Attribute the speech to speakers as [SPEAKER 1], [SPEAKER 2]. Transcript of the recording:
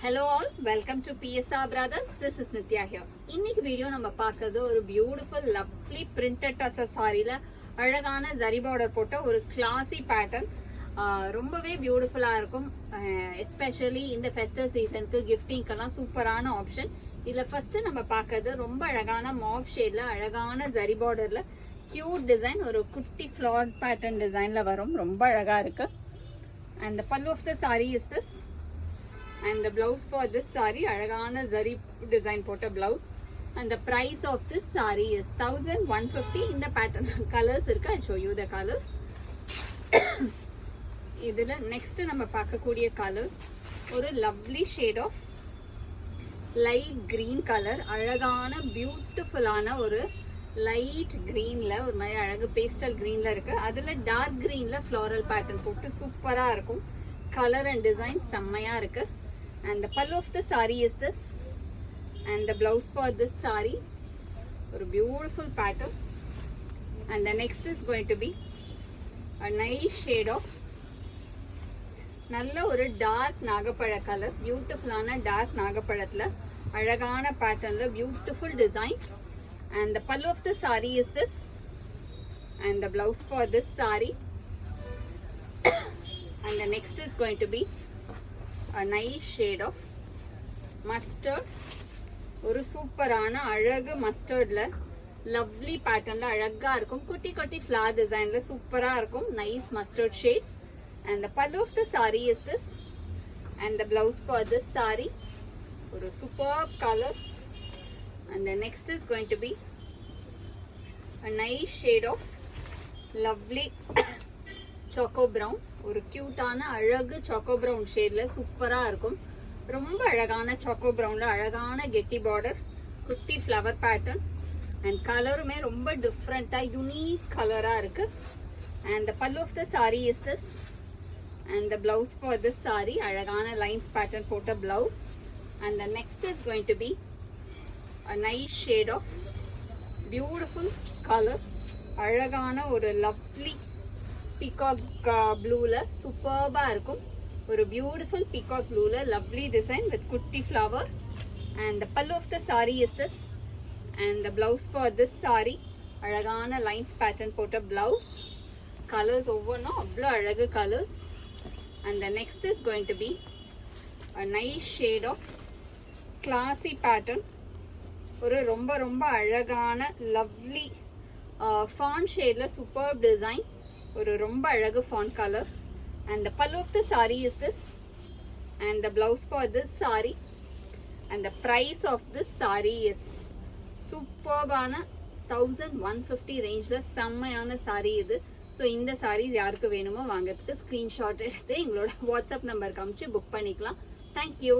[SPEAKER 1] Hello all, welcome to PSR Brothers. This is Nitya here. இன்னைக்கு video நம்ம பார்க்கிறது ஒரு பியூட்டிஃபுல் லவ்லி பிரிண்டட் டசர் சாரியில அழகான ஜரி பார்டர் போட்ட ஒரு கிளாசி பேட்டர்ன். ரொம்பவே பியூட்டிஃபுல்லா இருக்கும். எஸ்பெஷலி இந்த ஃபெஸ்டிவ் சீசனுக்கு கிஃப்டிங்க்கெல்லாம் சூப்பரான ஆப்ஷன். இதுல ஃபர்ஸ்ட் நம்ம பார்க்கிறது ரொம்ப அழகான மாவ் ஷேட்ல அழகான ஜரி பார்டர்ல கியூட் டிசைன், ஒரு குட்டி ஃப்ளவர் பேட்டர்ன் டிசைன்ல வரும். ரொம்ப அழகா இருக்கு. And the pallu of the saree is this. And the blouse for this saree alagana zari design pota blouse, and the price of this saree is 1150 in the pattern. Colors irukku, I'll show you the colors. idhula next nama paakakodiya color oru lovely shade of light green color, alagana beautiful ana oru light green la ஒரு மாதிரி அழகு pastel green la இருக்கு. அதுல dark green la floral pattern போட்டு சூப்பரா இருக்கும். color and design செம்மையா இருக்கு. And the pallu of the saree is this, and the blouse for this saree ஒரு beautiful pattern. And the next is going to be a nice shade of நல்ல ஒரு dark நாகப்பழ color, beautiful ஆன dark நாகப்பழத்துல அழகான patternல beautiful design. And the pallu of the saree is this, and the blouse for this saree. And the next is going to be a nice shade of mustard, ஒரு சூப்பரான அழகு மஸ்டர்ட்ல lovely பேட்டர்ன்ல அழகா இருக்கும். குட்டி குட்டி ஃப்ளவர் டிசைன்ல சூப்பரா இருக்கும். Nice mustard shade. And the pallu of the saree is this, and the blouse for this saree ஒரு superb color. And the next is going to be a nice shade of lovely choco brown, ஒரு கியூட்டான அழகு choco brown ஷேட்ல சூப்பரா இருக்கும். ரொம்ப அழகான choco brownல அழகான கெட்டி border, குட்டி ஃப்ளவர் பேட்டர்ன், அண்ட் கலருமே ரொம்ப டிஃப்ரெண்டா யூனிக் கலரா இருக்கு. And the pallu of the saree is this, and the blouse for this saree அழகான லைன்ஸ் பேட்டர்ன் போட்ட blouse. And the next is going to be a nice shade of beautiful color, அழகான ஒரு lovely peacock blueல சூப்பர்பா இருக்கும். ஒரு beautiful peacock blueல lovely design with குட்டி flower. And the pallu of the saree is this, and the blouse for this saree அழகான lines pattern போட்ட blouse. colors ஒவ்வொன்றும் அவ்வளோ அழகு colors. And the next is going to be a nice shade of classy pattern, ஒரு ரொம்ப ரொம்ப அழகான lovely fawn ஷேட்ல superb design, ஒரு ரொம்ப அழகு fawn color. And the pallu of the saree is this, and the blouse for this saree. And the price of this saree is superb ஆன 1150 ரேஞ்ச்ல செம்மையான saree இது. ஸோ இந்த sarees யாருக்கு வேணுமோ வாங்கிறதுக்கு ஸ்க்ரீன்ஷாட் எடுத்து எங்களோட வாட்ஸ்அப் நம்பருக்கு அனுப்பிச்சு புக் பண்ணிக்கலாம். தேங்க்யூ.